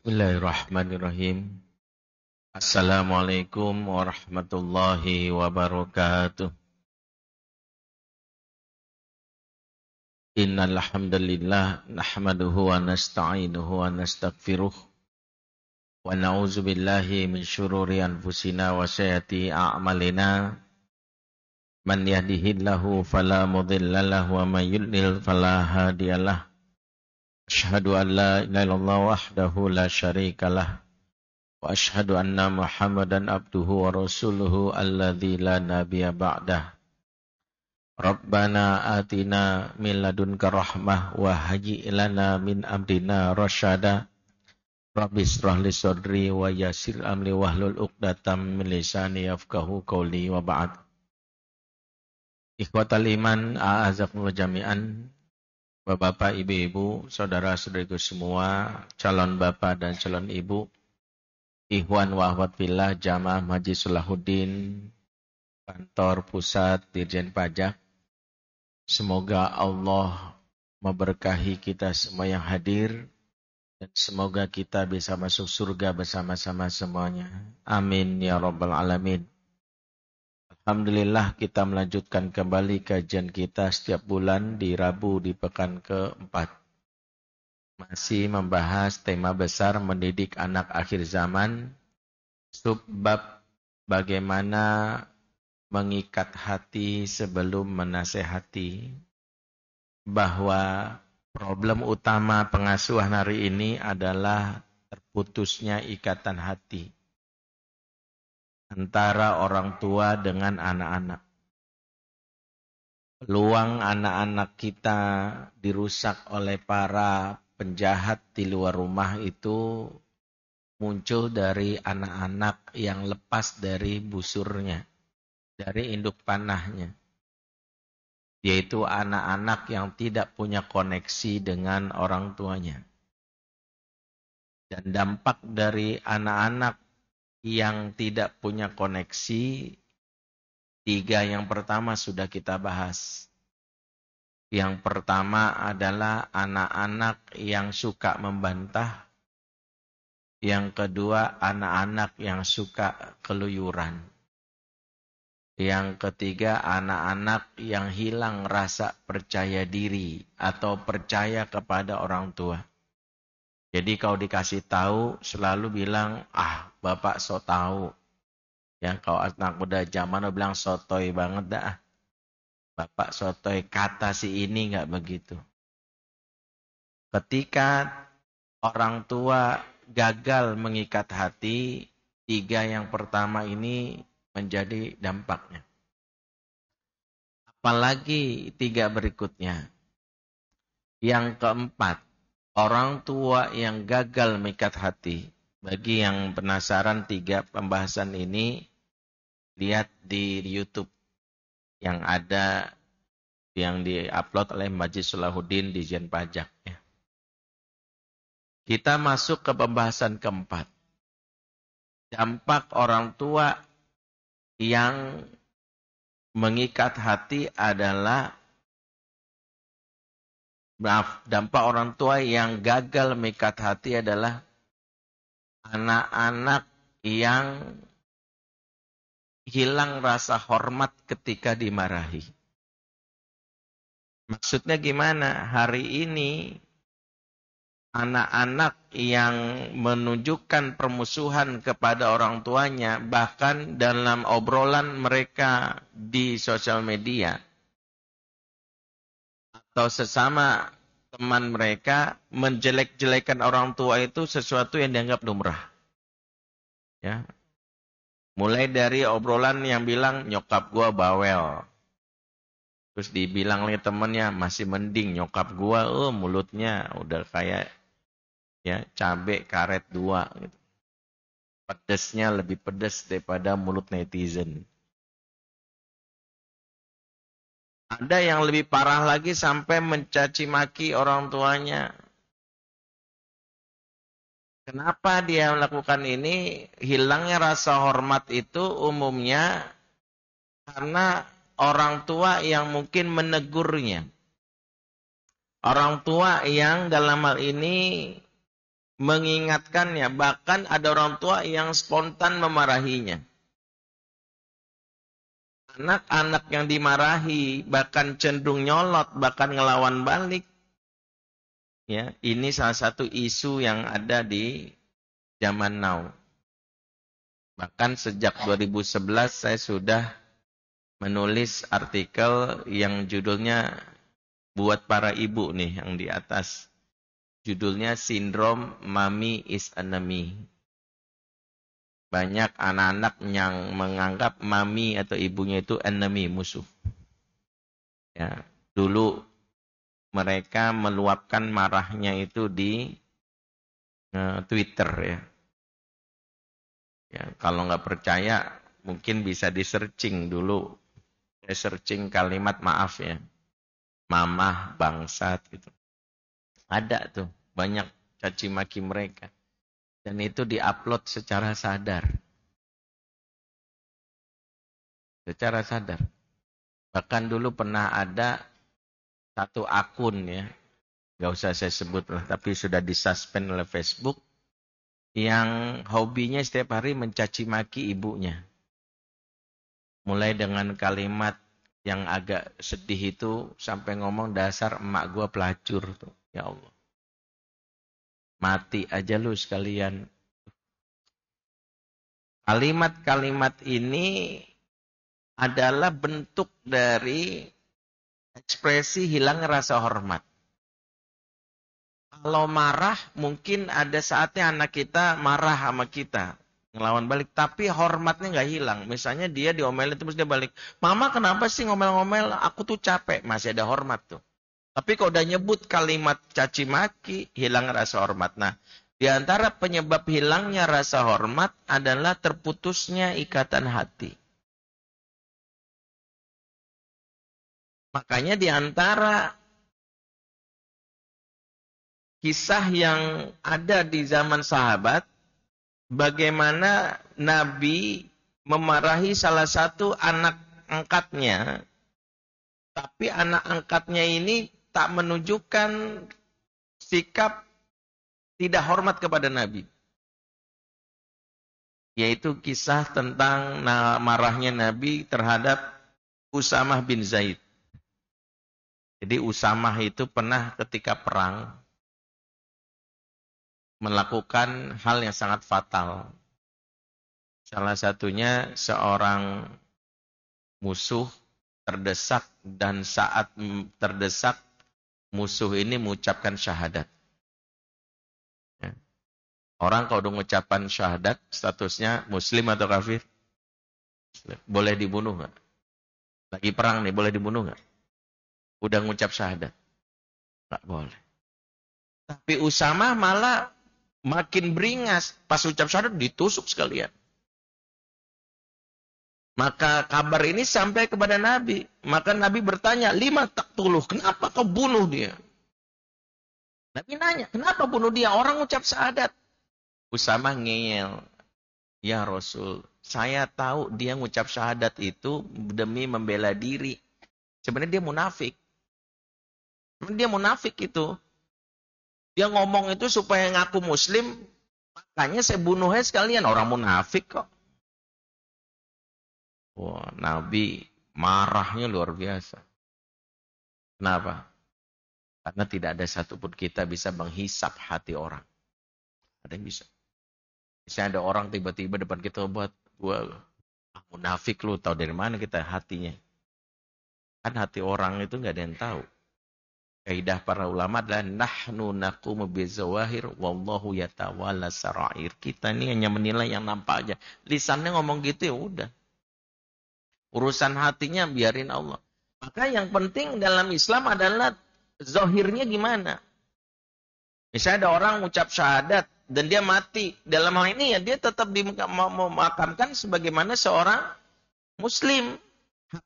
Bismillahirrahmanirrahim. Assalamualaikum warahmatullahi wabarakatuh. Innal hamdalillah nahmaduhu wa nasta'inuhu wa nastaghfiruh wa na'udzu billahi min syururi anfusina wa sayyiati a'malina. Man yahdihillahu fala mudilla lahu wa may yudlil fala hadiyalah. Asyhadu an la ilaha illallah wahdahu la syarikalah. Wa asyhadu anna Muhammadan abduhu wa rasuluhu alladzi la nabiyya ba'dah. Rabbana atina min ladunka rahmah wa hayyi' lana min amrina rasyada. Rabbi shrah li sadri wa yassir amri wahlul 'uqdatam min lisani yafqahu qawli wa ba'd. Ikhwatal iman, a'azakumullah jami'an. Bapak, ibu-ibu, saudara-saudariku semua, calon bapak dan calon ibu, ikhwan wa akhwat fillah Jamaah Masjid Salahuddin, kantor pusat Dirjen Pajak. Semoga Allah memberkahi kita semua yang hadir dan semoga kita bisa masuk surga bersama-sama semuanya. Amin ya rabbal alamin. Alhamdulillah kita melanjutkan kembali kajian kita setiap bulan di Rabu di pekan keempat. Masih membahas tema besar mendidik anak akhir zaman. Subbab bagaimana mengikat hati sebelum menasehati. Bahwa problem utama pengasuhan hari ini adalah terputusnya ikatan hati antara orang tua dengan anak-anak. Peluang anak-anak kita dirusak oleh para penjahat di luar rumah itu muncul dari anak-anak yang lepas dari busurnya, dari induk panahnya. Yaitu anak-anak yang tidak punya koneksi dengan orang tuanya. Dan dampak dari anak-anak yang tidak punya koneksi, tiga yang pertama sudah kita bahas. Yang pertama adalah anak-anak yang suka membantah. Yang kedua, anak-anak yang suka keluyuran. Yang ketiga, anak-anak yang hilang rasa percaya diri atau percaya kepada orang tua. Jadi kalau dikasih tahu selalu bilang, bapak so tahu. Ya, kalau anak muda zaman bilang sotoy banget dah. Bapak sotoy, kata si ini enggak begitu. Ketika orang tua gagal mengikat hati, tiga yang pertama ini menjadi dampaknya. Apalagi tiga berikutnya. Yang keempat, orang tua yang gagal mengikat hati. Bagi yang penasaran tiga pembahasan ini, lihat di YouTube yang ada, yang di-upload oleh Masjid Salahuddin di Dirjen Pajak. Ya. Kita masuk ke pembahasan keempat. Dampak orang tua yang mengikat hati adalah dampak orang tua yang gagal mengikat hati adalah anak-anak yang hilang rasa hormat ketika dimarahi. Maksudnya gimana? Hari ini anak-anak yang menunjukkan permusuhan kepada orang tuanya, bahkan dalam obrolan mereka di sosial media, atau sesama teman mereka menjelek-jelekan orang tua itu sesuatu yang dianggap lumrah. Ya. Mulai dari obrolan yang bilang nyokap gua bawel. Terus dibilang oleh temannya masih mending nyokap gua mulutnya udah kayak ya cabe karet 2 gitu. Pedesnya lebih pedes daripada mulut netizen. Ada yang lebih parah lagi sampai mencaci maki orang tuanya. Kenapa dia melakukan ini? Hilangnya rasa hormat itu umumnya karena orang tua yang mungkin menegurnya. Orang tua yang dalam hal ini mengingatkannya. Bahkan ada orang tua yang spontan memarahinya. Anak-anak yang dimarahi, bahkan cenderung nyolot, bahkan ngelawan balik. Ya, ini salah satu isu yang ada di zaman now. Bahkan sejak 2011 saya sudah menulis artikel yang judulnya buat para ibu nih yang di atas. Judulnya Sindrom Mommy is Enemy. Banyak anak-anak yang menganggap mami atau ibunya itu enemy, musuh. Ya, dulu mereka meluapkan marahnya itu di Twitter ya. Ya, kalau nggak percaya mungkin bisa di searching dulu. Searching kalimat maaf ya. Mamah, bangsat gitu. Ada tuh banyak caci maki mereka. Dan itu diupload secara sadar. Secara sadar. Bahkan dulu pernah ada satu akun ya. Gak usah saya sebut lah. Tapi sudah disuspend oleh Facebook. Yang hobinya setiap hari mencaci maki ibunya. Mulai dengan kalimat yang agak sedih itu. Sampai ngomong dasar emak gua pelacur. Tuh. Ya Allah. Mati aja lu sekalian. Kalimat-kalimat ini adalah bentuk dari ekspresi hilang rasa hormat. Kalau marah, mungkin ada saatnya anak kita marah sama kita. Ngelawan balik. Tapi hormatnya nggak hilang. Misalnya dia diomelin terus dia balik. Mama kenapa sih ngomel-ngomel? Aku tuh capek. Masih ada hormat tuh. Tapi kalau udah nyebut kalimat caci maki, hilang rasa hormat. Nah, di antara penyebab hilangnya rasa hormat adalah terputusnya ikatan hati. Makanya di antara kisah yang ada di zaman sahabat, bagaimana Nabi memarahi salah satu anak angkatnya, tapi anak angkatnya ini tak menunjukkan sikap tidak hormat kepada Nabi. Yaitu kisah tentang marahnya Nabi terhadap Usamah bin Zaid. Jadi Usamah itu pernah ketika perang melakukan hal yang sangat fatal. Salah satunya seorang musuh terdesak dan saat terdesak musuh ini mengucapkan syahadat. Ya. Orang kalau udah mengucapkan syahadat, statusnya muslim atau kafir? Boleh dibunuh nggak? Lagi perang nih, boleh dibunuh nggak? Udah ngucap syahadat? Nggak boleh. Tapi Usamah malah makin beringas. Pas ucap syahadat ditusuk sekalian. Maka kabar ini sampai kepada Nabi. Maka Nabi bertanya, lima taqtuluh, kenapa kau bunuh dia? Nabi nanya, kenapa bunuh dia? Orang ucap syahadat. Usamah ngeyel. Ya Rasul, saya tahu dia ngucap syahadat itu demi membela diri. Sebenarnya dia munafik. Dia munafik itu. Dia ngomong itu supaya ngaku muslim. Makanya saya bunuhnya sekalian. Orang munafik kok. Wah, Nabi marahnya luar biasa. Kenapa? Karena tidak ada satupun kita bisa menghisap hati orang. Ada yang bisa. Misalnya ada orang tiba-tiba depan kita buat munafik lu, tahu dari mana kita hatinya. Kan hati orang itu nggak ada yang tahu. Kaidah para ulama adalah nahnu naqumu bizawahir wallahu yatawalla sarair. Kita ini hanya menilai yang nampak aja. Lisannya ngomong gitu ya udah. Urusan hatinya biarin Allah. Maka yang penting dalam Islam adalah zahirnya gimana. Misalnya ada orang ucap syahadat dan dia mati. Dalam hal ini ya dia tetap memakamkan sebagaimana seorang muslim.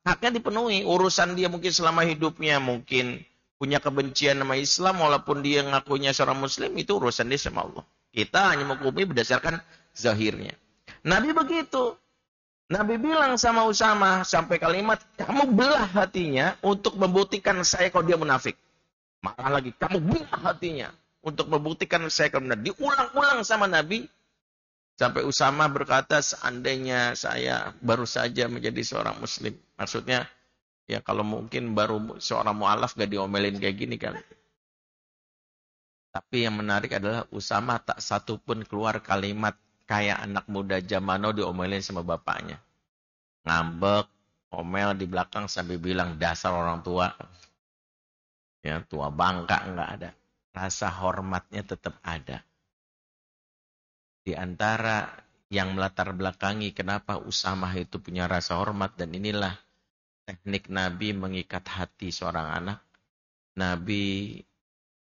Haknya dipenuhi. Urusan dia mungkin selama hidupnya mungkin punya kebencian sama Islam walaupun dia ngakunya seorang muslim, itu urusan dia sama Allah. Kita hanya menghukumi berdasarkan zahirnya. Nabi begitu. Nabi bilang sama Usamah sampai kalimat, kamu belah hatinya untuk membuktikan saya kalau dia munafik. Marah lagi, kamu belah hatinya. untuk membuktikan saya benar. Diulang-ulang sama Nabi. Sampai Usama berkata, seandainya saya baru saja menjadi seorang muslim. Maksudnya, ya kalau mungkin baru seorang mu'alaf gak diomelin kayak gini kan. Tapi yang menarik adalah Usama tak satu pun keluar kalimat kayak anak muda zaman now diomelin sama bapaknya. Ngambek, omel di belakang sambil bilang dasar orang tua. Ya, tua bangka enggak ada. Rasa hormatnya tetap ada. Di antara yang melatar belakangi kenapa Usamah itu punya rasa hormat, dan inilah teknik Nabi mengikat hati seorang anak. Nabi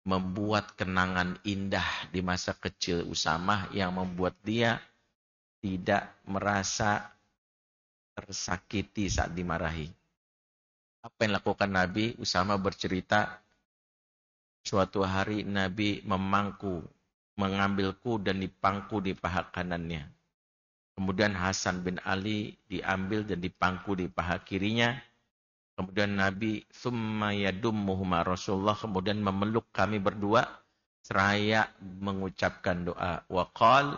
membuat kenangan indah di masa kecil Usamah yang membuat dia tidak merasa tersakiti saat dimarahi. Apa yang dilakukan Nabi? Usamah bercerita, suatu hari Nabi mengambilku dan dipangku di paha kanannya. Kemudian Hasan bin Ali diambil dan dipangku di paha kirinya. Kemudian Nabi summa yadummuhuma Rasulullah, kemudian memeluk kami berdua seraya mengucapkan doa. Wa qal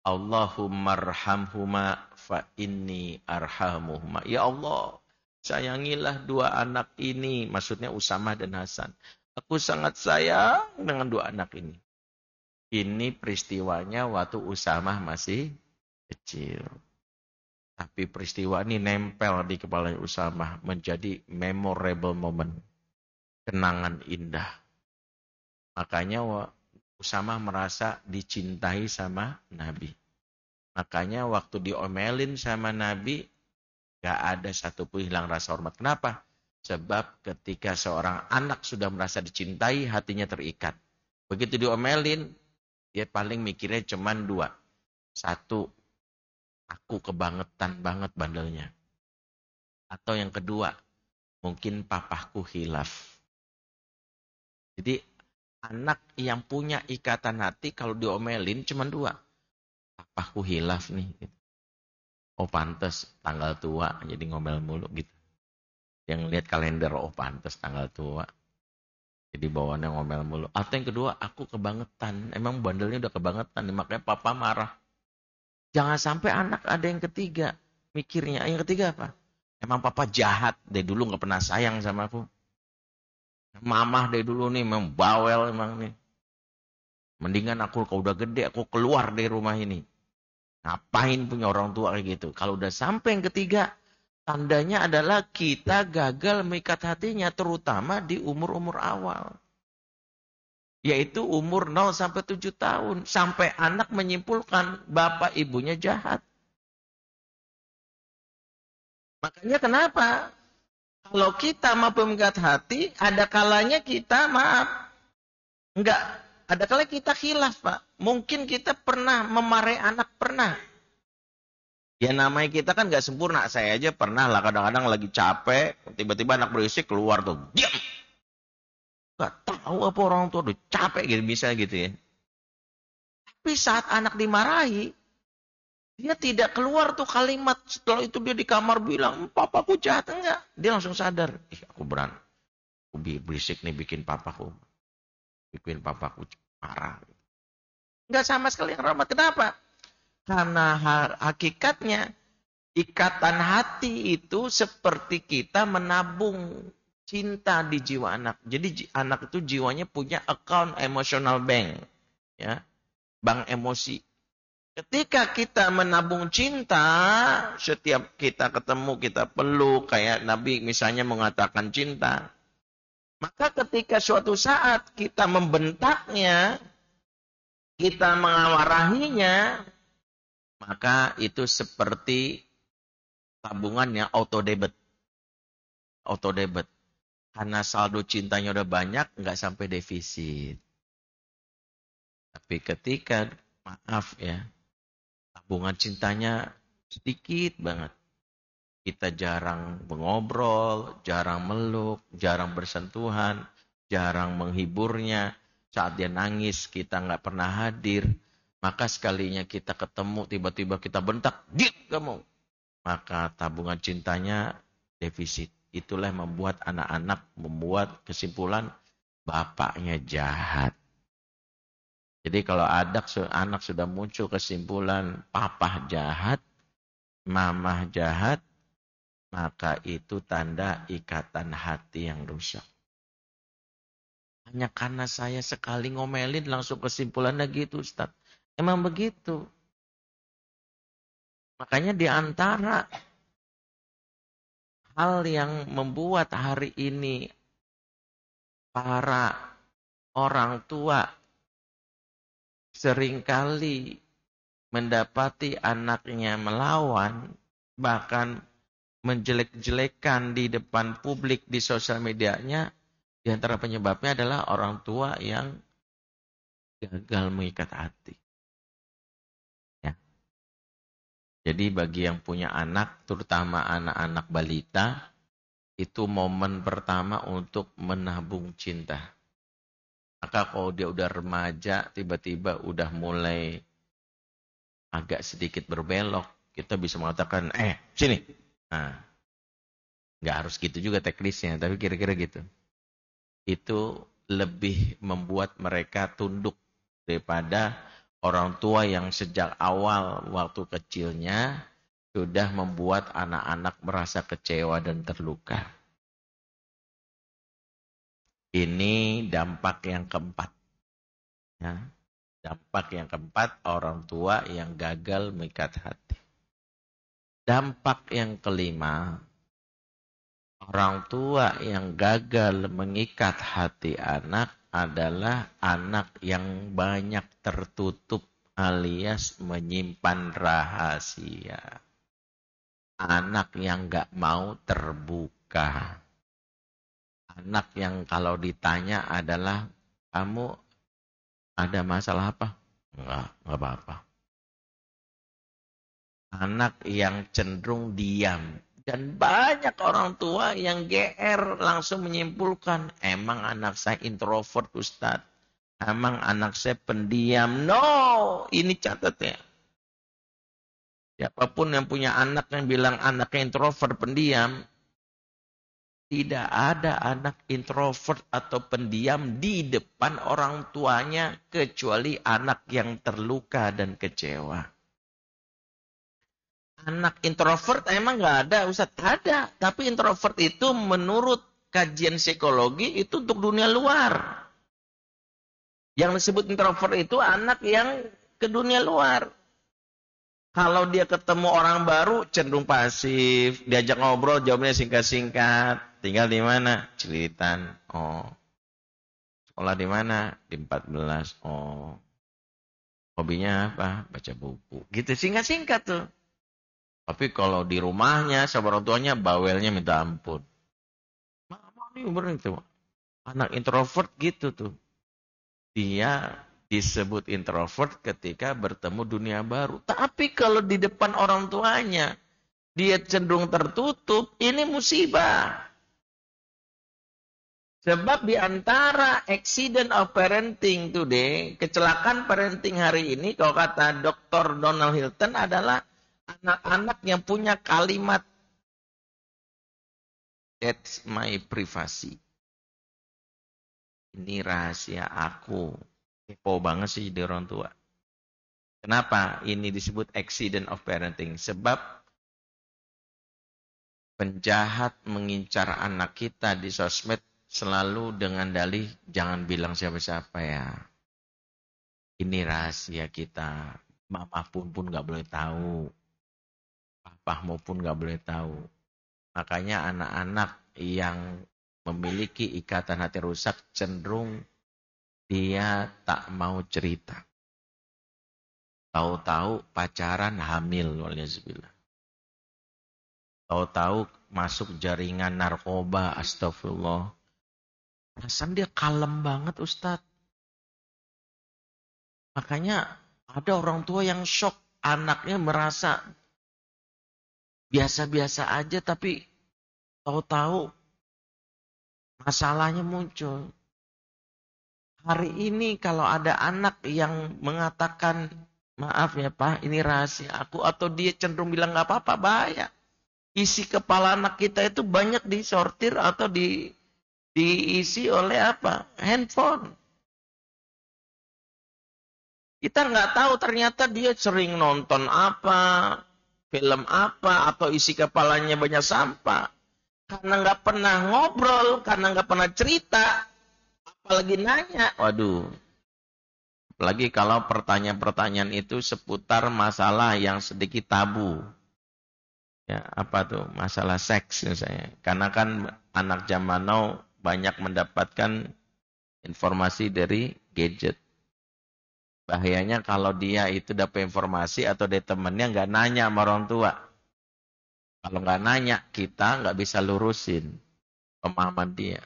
Allahumma arhamhuma fa inni arhamuhuma. Ya Allah, sayangilah dua anak ini, maksudnya Usamah dan Hasan. Aku sangat sayang dengan dua anak ini. Ini peristiwanya waktu Usamah masih kecil. Tapi peristiwa ini nempel di kepala Usamah menjadi memorable moment. Kenangan indah. Makanya Usamah merasa dicintai sama Nabi. Makanya waktu diomelin sama Nabi, gak ada satupun hilang rasa hormat. Kenapa? Sebab ketika seorang anak sudah merasa dicintai, hatinya terikat. Begitu diomelin, dia paling mikirnya cuma dua. Satu, aku kebangetan banget bandelnya. Atau yang kedua, mungkin papahku khilaf. Jadi anak yang punya ikatan hati kalau diomelin cuma dua. Papahku khilaf nih. Oh pantes tanggal tua jadi ngomel mulu gitu. Yang lihat kalender, oh pantes tanggal tua. Jadi bawaannya ngomel mulu. Atau yang kedua, aku kebangetan. Emang bandelnya udah kebangetan. Makanya papa marah. Jangan sampai anak ada yang ketiga. Mikirnya, yang ketiga apa? Emang papa jahat. Dari dulu gak pernah sayang sama aku. Mamah dari dulu nih memang bawel emang nih. Mendingan aku kalau udah gede, aku keluar dari rumah ini. Ngapain punya orang tua kayak gitu. Kalau udah sampai yang ketiga, tandanya adalah kita gagal mengikat hatinya, terutama di umur-umur awal. Yaitu umur 0 sampai 7 tahun. Sampai anak menyimpulkan bapak ibunya jahat. Makanya kenapa? Kalau kita mampu mengikat hati, ada kalanya kita maaf. Enggak, ada kalanya kita khilaf, Pak. Mungkin kita pernah memarahi anak, pernah. Ya namanya kita kan gak sempurna. Saya aja pernah lah kadang-kadang lagi capek. Tiba-tiba anak berisik keluar tuh. Diam! Gak tahu apa orang tua udah capek gitu. Bisa gitu ya. Tapi saat anak dimarahi. Dia tidak keluar tuh kalimat. Setelah itu dia di kamar bilang. Papaku jahat enggak? Dia langsung sadar. Aku aku berisik nih bikin papaku. Bikin papaku marah. Enggak sama sekali yang rahmat. Kenapa? Karena hakikatnya ikatan hati itu seperti kita menabung cinta di jiwa anak. Jadi anak itu jiwanya punya account emotional bank, ya, bank emosi. Ketika kita menabung cinta, setiap kita ketemu kita peluk, kayak Nabi misalnya mengatakan cinta. Maka ketika suatu saat kita membentaknya, kita mengamarahinya, maka itu seperti tabungannya auto debit. Auto debit. Karena saldo cintanya udah banyak, nggak sampai defisit. Tapi ketika, maaf ya, tabungan cintanya sedikit banget. Kita jarang mengobrol, jarang meluk, jarang bersentuhan, jarang menghiburnya. Saat dia nangis, kita nggak pernah hadir. Maka sekalinya kita ketemu, tiba-tiba kita bentak, diam kamu. Maka tabungan cintanya defisit. Itulah yang membuat anak-anak membuat kesimpulan, bapaknya jahat. Jadi kalau anak sudah muncul kesimpulan papa jahat, mamah jahat, maka itu tanda ikatan hati yang rusak. Hanya karena saya sekali ngomelin langsung kesimpulannya gitu, Ustaz. Emang begitu. Makanya di antara hal yang membuat hari ini para orang tua seringkali mendapati anaknya melawan, bahkan menjelek-jelekan di depan publik di sosial medianya, di antara penyebabnya adalah orang tua yang gagal mengikat hati. Ya. Jadi bagi yang punya anak, terutama anak-anak balita, itu momen pertama untuk menabung cinta. Maka kalau dia udah remaja, tiba-tiba udah mulai agak sedikit berbelok, kita bisa mengatakan, sini. Nah, nggak harus gitu juga teknisnya, tapi kira-kira gitu. Itu lebih membuat mereka tunduk daripada orang tua yang sejak awal waktu kecilnya sudah membuat anak-anak merasa kecewa dan terluka. Ini dampak yang keempat. Ya. Dampak yang keempat, orang tua yang gagal mengikat hati. Dampak yang kelima, orang tua yang gagal mengikat hati anak adalah anak yang banyak tertutup alias menyimpan rahasia. Anak yang gak mau terbuka. Anak yang kalau ditanya adalah, kamu ada masalah apa? Enggak apa-apa. Anak yang cenderung diam. Dan banyak orang tua yang GR langsung menyimpulkan, emang anak saya introvert, Ustadz. Emang anak saya pendiam. No, ini catatnya. Siapapun yang punya anak yang bilang anaknya introvert, pendiam, tidak ada anak introvert atau pendiam di depan orang tuanya kecuali anak yang terluka dan kecewa. Anak introvert emang nggak ada, Ustaz. Ada. Tapi introvert itu menurut kajian psikologi itu untuk dunia luar. Yang disebut introvert itu anak yang ke dunia luar. Kalau dia ketemu orang baru cenderung pasif, diajak ngobrol jawabnya singkat-singkat. Tinggal di mana? Cilitan. Oh. Sekolah di mana? Di 14. Oh. Hobinya apa? Baca buku. Gitu singkat-singkat tuh. Tapi kalau di rumahnya sama orang tuanya bawelnya minta ampun. Mama ini bener itu. Anak introvert gitu tuh. Dia disebut introvert ketika bertemu dunia baru. Tapi kalau di depan orang tuanya dia cenderung tertutup, ini musibah. Sebab di antara accident of parenting today, kecelakaan parenting hari ini, kalau kata Dr. Donald Hilton adalah anak-anak yang punya kalimat that's my privacy. Ini rahasia aku. Kepo banget sih di orang tua. Kenapa ini disebut accident of parenting? Sebab penjahat mengincar anak kita di sosmed selalu dengan dalih jangan bilang siapa-siapa ya. Ini rahasia kita. Mama pun nggak boleh tahu. Papa pun nggak boleh tahu. Makanya anak-anak yang memiliki ikatan hati rusak cenderung dia tak mau cerita. Tahu-tahu pacaran hamil, waliyahzubillah. Tahu-tahu masuk jaringan narkoba, astagfirullah. Perasaan dia kalem banget, Ustadz. Makanya ada orang tua yang shock. Anaknya merasa biasa-biasa aja, tapi tahu-tahu masalahnya muncul. Hari ini kalau ada anak yang mengatakan, maaf ya Pak, ini rahasia aku. Atau dia cenderung bilang gak apa-apa, bahaya. Isi kepala anak kita itu banyak disortir atau diisi oleh apa? Handphone. Kita nggak tahu ternyata dia sering nonton apa, film apa, atau isi kepalanya banyak sampah. Karena nggak pernah ngobrol, karena nggak pernah cerita, apalagi nanya. Waduh, apalagi kalau pertanyaan-pertanyaan itu seputar masalah yang sedikit tabu. Ya, apa tuh? Masalah seks misalnya. Karena kan anak zaman now banyak mendapatkan informasi dari gadget. Bahayanya kalau dia itu dapat informasi atau dari temennya nggak nanya sama orang tua. Kalau nggak nanya, kita nggak bisa lurusin pemahaman dia.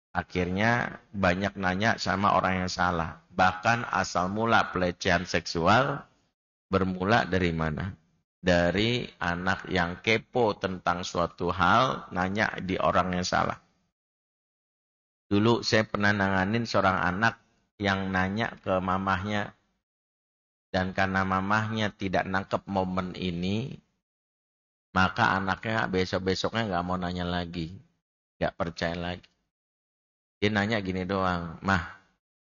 Akhirnya banyak nanya sama orang yang salah. Bahkan asal mula pelecehan seksual bermula dari mana? Dari anak yang kepo tentang suatu hal, nanya di orang yang salah. Dulu saya pernah nanganin seorang anak yang nanya ke mamahnya, dan karena mamahnya tidak nangkep momen ini, maka anaknya besok-besoknya nggak mau nanya lagi, nggak percaya lagi. Dia nanya gini doang, "Mah,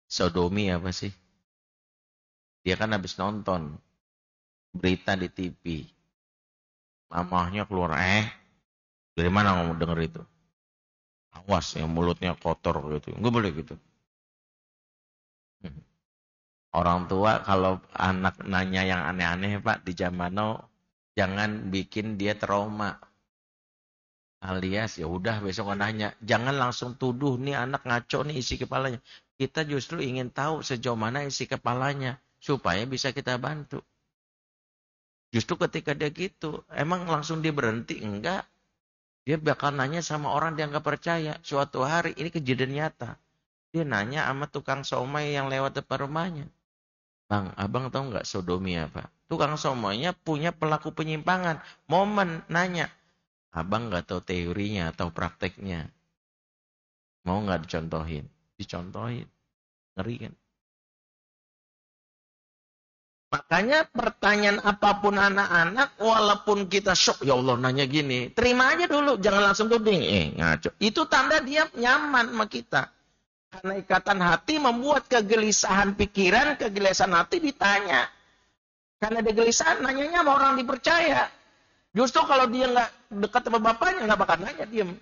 sodomi apa sih?" Dia kan habis nonton berita di TV. Mamahnya keluar, dari mana kamu denger itu? Awas yang mulutnya kotor gitu. Nggak boleh gitu. Orang tua kalau anak nanya yang aneh-aneh Pak di zaman now, jangan bikin dia trauma. Alias ya udah besok nanya, jangan langsung tuduh nih anak ngaco nih isi kepalanya. Kita justru ingin tahu sejauh mana isi kepalanya supaya bisa kita bantu. Justru ketika dia gitu, emang langsung dia berhenti? Enggak. Dia bakal nanya sama orang dia nggak percaya. Suatu hari, ini kejadian nyata. Dia nanya sama tukang somai yang lewat depan rumahnya. "Bang, abang tahu nggak sodomi apa?" Tukang somainya punya pelaku penyimpangan. Momen nanya. "Abang nggak tahu teorinya atau prakteknya. Mau nggak dicontohin?" Dicontohin. Ngeri kan? Makanya pertanyaan apapun anak-anak, walaupun kita shock, ya Allah nanya gini, terima aja dulu, jangan langsung tuding. Ngaco. Itu tanda dia nyaman sama kita. Karena ikatan hati membuat kegelisahan pikiran, kegelisahan hati ditanya. Karena dia gelisahan, nanyanya sama orang dipercaya. Justru kalau dia nggak dekat sama bapaknya, nggak bakal nanya, diem.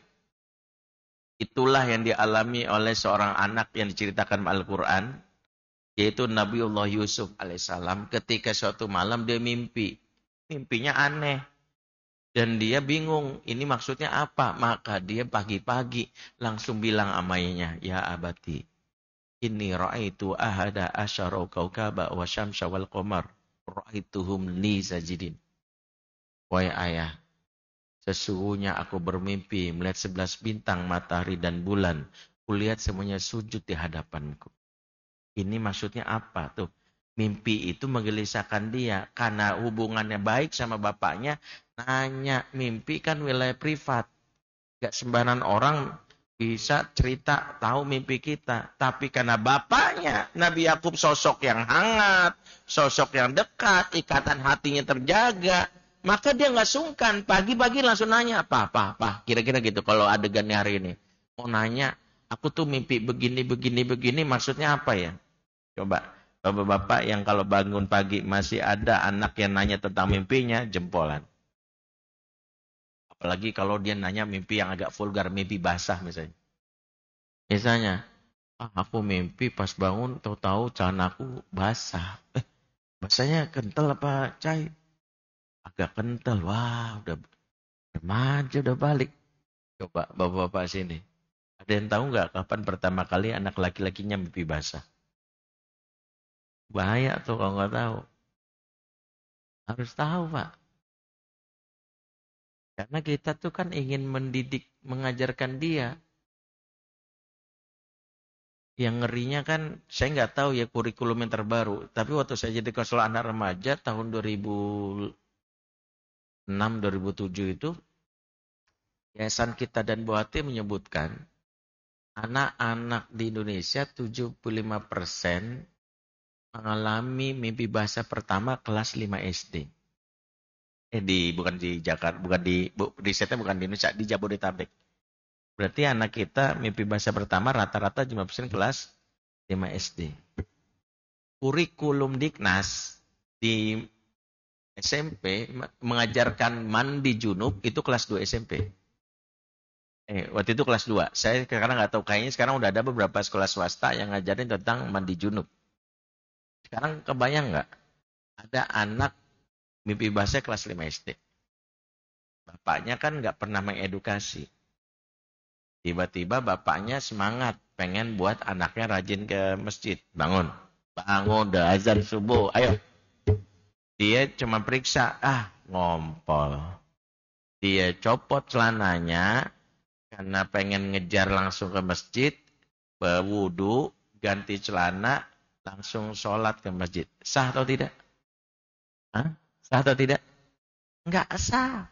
Itulah yang dialami oleh seorang anak yang diceritakan Al-Quran, yaitu Nabiullah Yusuf alaihissalam. Ketika suatu malam dia mimpi. Mimpinya aneh. Dan dia bingung, ini maksudnya apa? Maka dia pagi-pagi langsung bilang amaynya, "Ya abati, inni ra'aitu ahada asyara kaukaba wa syamsa wal qamar. Ra'aituhum li sajidin." Wahai ayah, sesungguhnya aku bermimpi melihat 11 bintang, matahari dan bulan. Kulihat semuanya sujud di hadapanku. Ini maksudnya apa tuh? Mimpi itu menggelisahkan dia. Karena hubungannya baik sama bapaknya, nanya. Mimpi kan wilayah privat. Gak sembarangan orang bisa cerita tahu mimpi kita. Tapi karena bapaknya, Nabi Yakub sosok yang hangat, sosok yang dekat, ikatan hatinya terjaga. Maka dia gak sungkan. Pagi-pagi langsung nanya, apa. Kira-kira gitu kalau adegannya hari ini. Mau nanya, aku tuh mimpi begini, maksudnya apa ya? Coba, bapak-bapak yang kalau bangun pagi masih ada anak yang nanya tentang mimpinya, jempolan. Apalagi kalau dia nanya mimpi yang agak vulgar, mimpi basah misalnya. Misalnya, aku mimpi pas bangun, tahu-tahu celanaku basah. Basahnya kental apa cair? Agak kental. Wah, udah remaja, udah balik. Coba, bapak-bapak sini. Ada yang tahu nggak kapan pertama kali anak laki-lakinya mimpi basah? Bahaya tuh kalau nggak tahu. Harus tahu, Pak. Karena kita tuh kan ingin mendidik, mengajarkan dia. Yang ngerinya kan, saya nggak tahu ya kurikulum yang terbaru. Tapi waktu saya jadi konselor anak remaja tahun 2006-2007 itu, Yayasan Kita dan Bu Hati menyebutkan, anak-anak di Indonesia 75% mengalami mimpi basah pertama kelas 5 SD. Bukan di Jakarta, risetnya bukan di Indonesia, di Jabodetabek. Berarti anak kita mimpi basah pertama rata-rata 5% kelas 5 SD. kurikulum Diknas di SMP mengajarkan mandi junub itu kelas 2 SMP. Waktu itu kelas 2. Saya sekarang nggak tahu, kayaknya sekarang udah ada beberapa sekolah swasta yang ngajarin tentang mandi junub. Sekarang kebayang nggak? Ada anak mimpi basah kelas 5 SD. Bapaknya kan nggak pernah mengedukasi. Tiba-tiba bapaknya semangat, pengen buat anaknya rajin ke masjid. Bangun, udah azan subuh, ayo. Dia cuma periksa, ngompol. Dia copot celananya, karena pengen ngejar langsung ke masjid, berwudu, ganti celana, langsung sholat ke masjid. Sah atau tidak? Sah atau tidak? Enggak sah.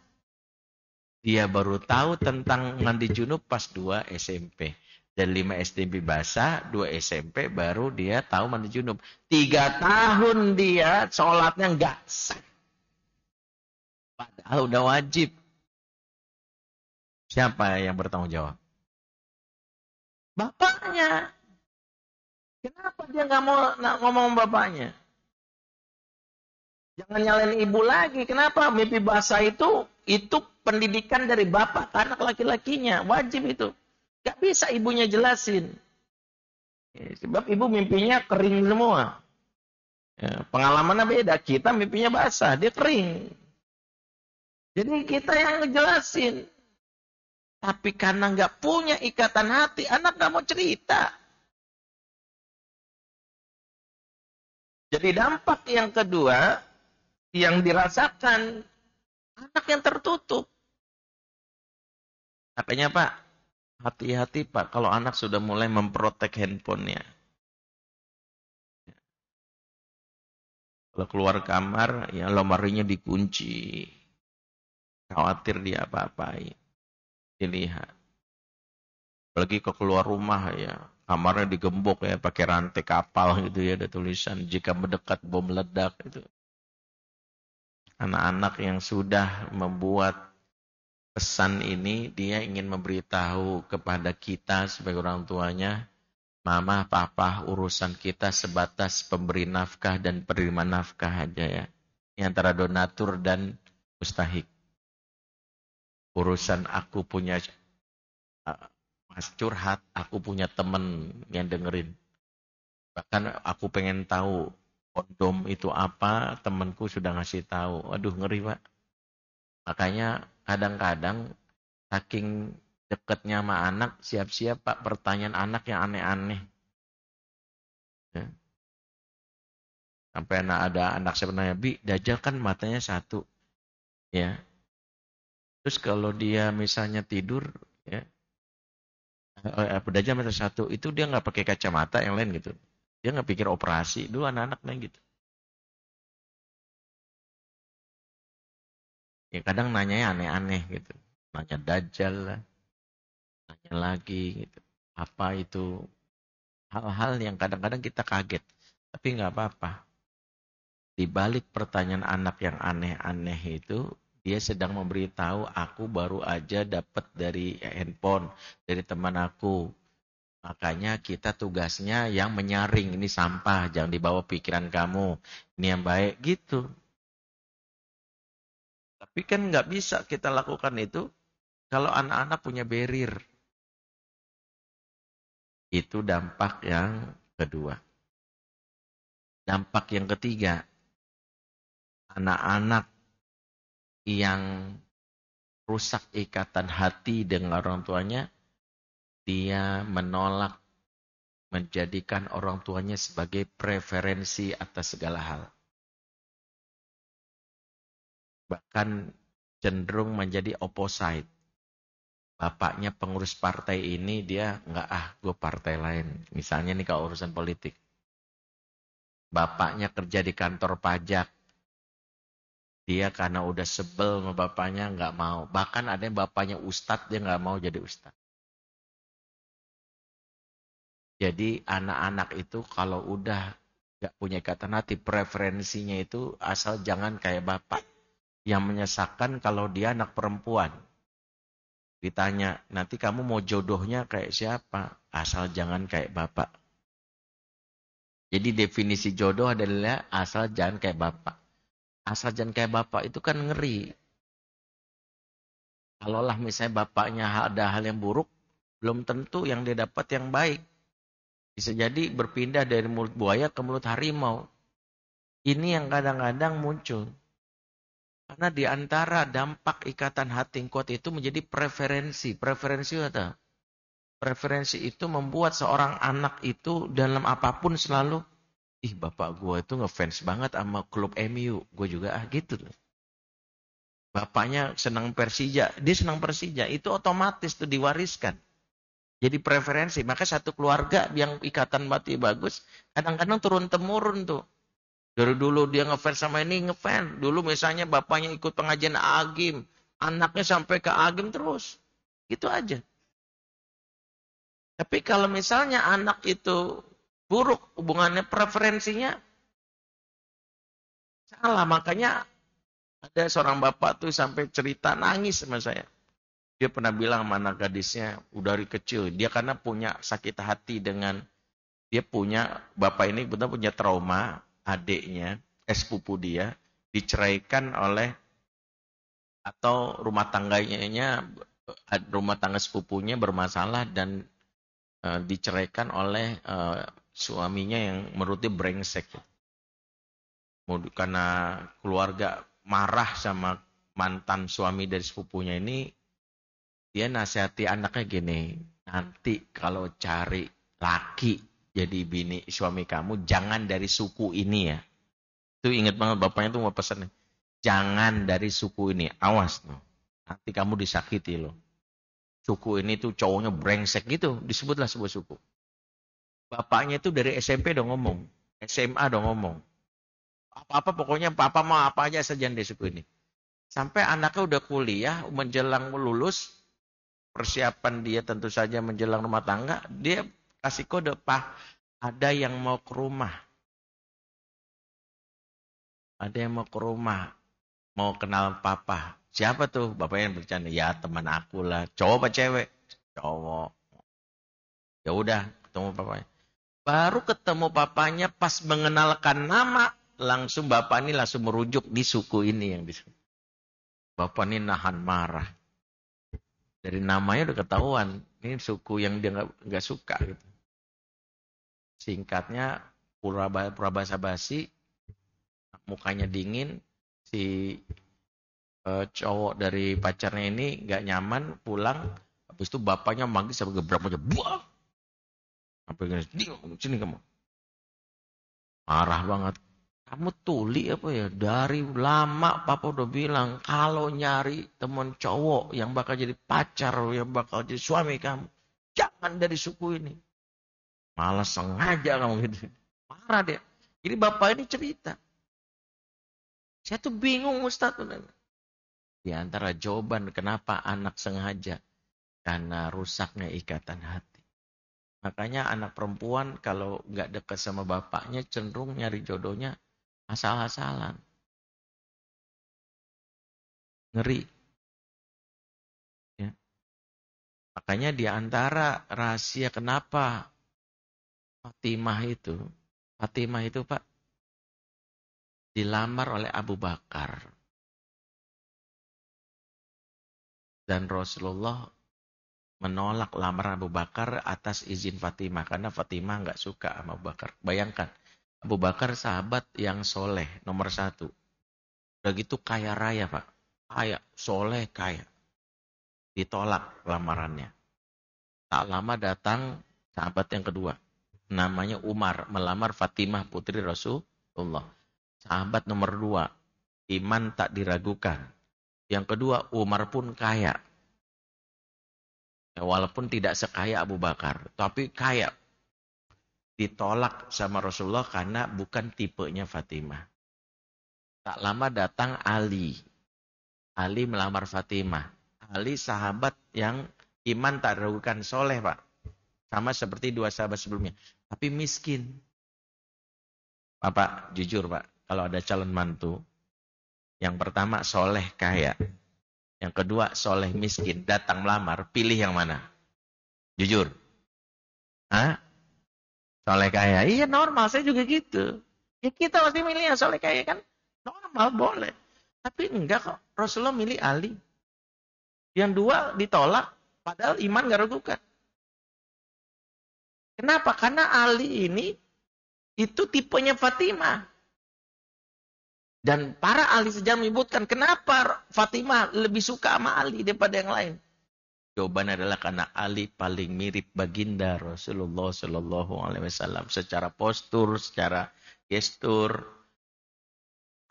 Dia baru tahu tentang mandi junub pas 2 SMP. Dan 5 SMP basah, 2 SMP baru dia tahu mandi junub. 3 tahun dia sholatnya enggak sah. Padahal udah wajib. Siapa yang bertanggung jawab? Bapaknya. Kenapa dia nggak mau ngomong bapaknya? Jangan nyalain ibu lagi. Kenapa? Mimpi basah itu pendidikan dari bapak ke anak laki-lakinya. Wajib itu. Gak bisa ibunya jelasin. Sebab ibu mimpinya kering semua. Pengalamannya beda. Kita mimpinya basah. Dia kering. Jadi kita yang ngejelasin. Tapi karena nggak punya ikatan hati, anak nggak mau cerita. Jadi dampak yang kedua, yang dirasakan, anak yang tertutup. Makanya Pak, hati-hati Pak, kalau anak sudah mulai memprotek handphonenya. Kalau keluar kamar, ya lemarinya dikunci. Khawatir dia apa-apain. Dilihat. Apalagi kalau keluar rumah ya, kamarnya digembok ya, pakai rantai kapal gitu ya, ada tulisan jika mendekat bom meledak itu. Anak-anak yang sudah membuat pesan ini, dia ingin memberitahu kepada kita sebagai orang tuanya, mama, papa, urusan kita sebatas pemberi nafkah dan penerima nafkah aja ya. Ini antara donatur dan mustahik. Urusan aku punya mas curhat, aku punya temen yang dengerin. Bahkan aku pengen tahu kondom itu apa, temenku sudah ngasih tahu. Aduh ngeri Pak. Makanya kadang-kadang saking deketnya sama anak, siap-siap Pak pertanyaan anak yang aneh-aneh. Ya. Sampai ada anak saya pernah, Bi, Dajjal kan matanya satu. Ya. Terus kalau dia misalnya tidur, ya, Dajjal mata satu, itu dia nggak pakai kacamata yang lain gitu. Dia nggak pikir operasi. Dulu anak-anak main gitu. Ya kadang nanyanya aneh-aneh gitu. Nanya Dajjal lah. Nanya lagi gitu. Apa itu? Hal-hal yang kadang-kadang kita kaget. Tapi nggak apa-apa. Di balik pertanyaan anak yang aneh-aneh itu, dia sedang memberitahu, aku baru aja dapat dari handphone, dari teman aku. Makanya kita tugasnya yang menyaring, ini sampah, jangan dibawa pikiran kamu. Ini yang baik, gitu. Tapi kan nggak bisa kita lakukan itu kalau anak-anak punya barrier. Itu dampak yang kedua. Dampak yang ketiga, anak-anak yang rusak ikatan hati dengan orang tuanya, dia menolak menjadikan orang tuanya sebagai preferensi atas segala hal. Bahkan cenderung menjadi opposite. Bapaknya pengurus partai ini, dia gue partai lain. Misalnya nih kalau urusan politik. Bapaknya kerja di kantor pajak. Dia karena udah sebel sama bapaknya nggak mau. Bahkan ada yang bapaknya ustadz, dia nggak mau jadi ustadz. Jadi anak-anak itu kalau udah nggak punya ikatan hati, preferensinya itu asal jangan kayak bapak. Yang menyesakan kalau dia anak perempuan. Ditanya, nanti kamu mau jodohnya kayak siapa? Asal jangan kayak bapak. Jadi definisi jodoh adalah asal jangan kayak bapak. Asal jangan kayak bapak itu kan ngeri. Kalaulah misalnya bapaknya ada hal yang buruk, belum tentu yang dia dapat yang baik. Bisa jadi berpindah dari mulut buaya ke mulut harimau. Ini yang kadang-kadang muncul. Karena di antara dampak ikatan hati yang kuat itu menjadi preferensi. Preferensi apa? Preferensi itu membuat seorang anak itu dalam apapun selalu, ih bapak gue itu ngefans banget sama klub MU. Gue juga gitu. Bapaknya senang Persija, dia senang Persija. Itu otomatis tuh diwariskan. Jadi preferensi. Maka satu keluarga yang ikatan batin bagus, kadang-kadang turun-temurun tuh. Dari dulu dia ngefans sama ini, ngefans. Dulu misalnya bapaknya ikut pengajian Agim. Anaknya sampai ke Agim terus. Gitu aja. Tapi kalau misalnya anak itu buruk hubungannya, preferensinya salah. Makanya ada seorang bapak tuh sampai cerita nangis sama saya. Dia pernah bilang sama anak gadisnya, udah dari kecil. Dia karena punya sakit hati dengan, dia punya, bapak ini benar punya trauma, adiknya, sepupu dia, diceraikan oleh, atau rumah tangga sepupunya bermasalah dan diceraikan oleh suaminya yang menurut dia brengsek. Karena keluarga marah sama mantan suami dari sepupunya ini, dia nasihati anaknya gini, nanti kalau cari laki jadi bini suami kamu, jangan dari suku ini ya. Itu ingat banget bapaknya tuh mau pesan, jangan dari suku ini, awas no. Nanti kamu disakiti loh. Suku ini tuh cowoknya brengsek gitu, disebutlah sebuah suku. Bapaknya itu dari SMP udah ngomong, SMA udah ngomong. Apa-apa pokoknya papa mau apa aja saja di suku ini. Sampai anaknya udah kuliah, menjelang lulus, persiapan dia tentu saja menjelang rumah tangga, dia kasih kode, Pak, ada yang mau ke rumah. Ada yang mau ke rumah, mau kenal papa. Siapa tuh? Bapaknya yang bercanda, ya teman aku lah. Cowok apa cewek? Cowok. Ya udah, ketemu papanya. Baru ketemu papanya pas mengenalkan nama, langsung bapak ini langsung merujuk di suku ini yang disebut. Bapak ini nahan marah. Dari namanya udah ketahuan, ini suku yang dia nggak suka gitu. Singkatnya, pura basa-basi, mukanya dingin, si cowok dari pacarnya ini nggak nyaman, pulang, habis itu bapaknya manggil sampai gebrak aja, buang. Sampai gini, sini kamu. Marah banget. Kamu tuli apa ya? Dari lama papa udah bilang, kalau nyari teman cowok yang bakal jadi pacar, yang bakal jadi suami kamu, jangan dari suku ini. Malah sengaja kamu gitu. Marah dia. Jadi bapak ini cerita. Saya tuh bingung Ustaz. Di antara jawaban kenapa anak sengaja. Karena rusaknya ikatan hati. Makanya anak perempuan kalau nggak dekat sama bapaknya cenderung nyari jodohnya asal-asalan. Ngeri. Ya. Makanya di antara rahasia kenapa Fatimah itu Pak, dilamar oleh Abu Bakar. Dan Rasulullah menolak lamaran Abu Bakar atas izin Fatimah. Karena Fatimah nggak suka sama Abu Bakar. Bayangkan, Abu Bakar sahabat yang soleh, nomor 1. Udah gitu kaya raya Pak. Kaya, soleh, kaya. Ditolak lamarannya. Tak lama datang sahabat yang kedua. Namanya Umar, melamar Fatimah putri Rasulullah. Sahabat nomor 2, iman tak diragukan. Yang kedua, Umar pun kaya. Ya, walaupun tidak sekaya Abu Bakar, tapi kaya. Ditolak sama Rasulullah karena bukan tipenya Fatimah. Tak lama datang Ali. Ali melamar Fatimah. Ali sahabat yang iman tak diragukan, soleh Pak. Sama seperti 2 sahabat sebelumnya. Tapi miskin. Bapak, jujur Pak, kalau ada calon mantu, yang pertama soleh kaya. Yang kedua soleh miskin, datang melamar, pilih yang mana? Jujur. Hah? Soleh kaya. Iya normal, saya juga gitu. Ya kita pasti milih yang soleh kaya kan. Normal, boleh. Tapi enggak kok. Rasulullah milih Ali. Yang dua ditolak. Padahal iman gak ragukan. Kenapa? Karena Ali ini itu tipenya Fatimah. Dan para ahli sejarah menyebutkan kenapa Fatimah lebih suka sama Ali daripada yang lain. Jawabannya adalah karena Ali paling mirip baginda Rasulullah Shallallahu Alaihi Wasallam secara postur, secara gestur.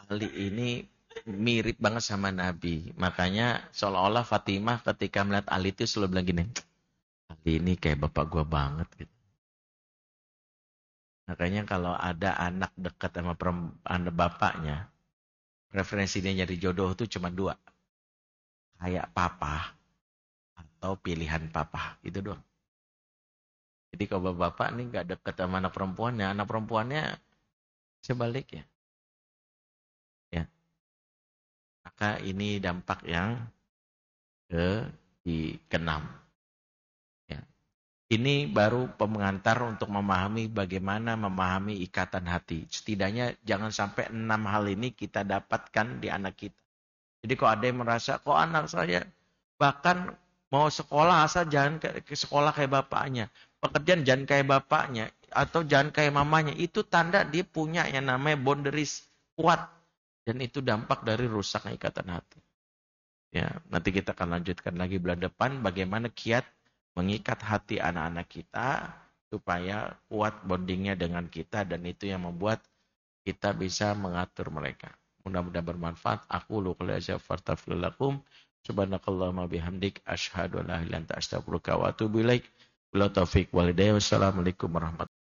Ali ini mirip banget sama Nabi. Makanya seolah-olah Fatimah ketika melihat Ali itu selalu bilang gini, Ali ini kayak bapak gua banget gitu. Makanya kalau ada anak dekat sama anak bapaknya, referensi dia nyari jodoh itu cuma dua. Kayak papa atau pilihan papa. Itu doang. Jadi kalau bapak ini nggak dekat sama anak perempuannya sebaliknya. Ya. Maka ini dampak yang keenam. Ya. Ini baru pengantar untuk memahami bagaimana memahami ikatan hati. Setidaknya jangan sampai 6 hal ini kita dapatkan di anak kita. Jadi kalau ada yang merasa, kok anak saya bahkan mau sekolah asal jangan ke sekolah kayak bapaknya. Pekerjaan jangan kayak bapaknya. Atau jangan kayak mamanya. Itu tanda dia punya yang namanya boundaries kuat. Dan itu dampak dari rusaknya ikatan hati. Ya, nanti kita akan lanjutkan lagi bulan depan. Bagaimana kiat mengikat hati anak-anak kita. Supaya kuat bondingnya dengan kita. Dan itu yang membuat kita bisa mengatur mereka. Mudah-mudahan bermanfaat. Aku lu qala astaghfirullakum subhanakallahumma bihamdik asyhadu an la ilaha illa anta astaghfiruka wa atubu ilaik. Bila taufik walhidayah. Wassalamualaikum warahmatullahi wabarakatuh.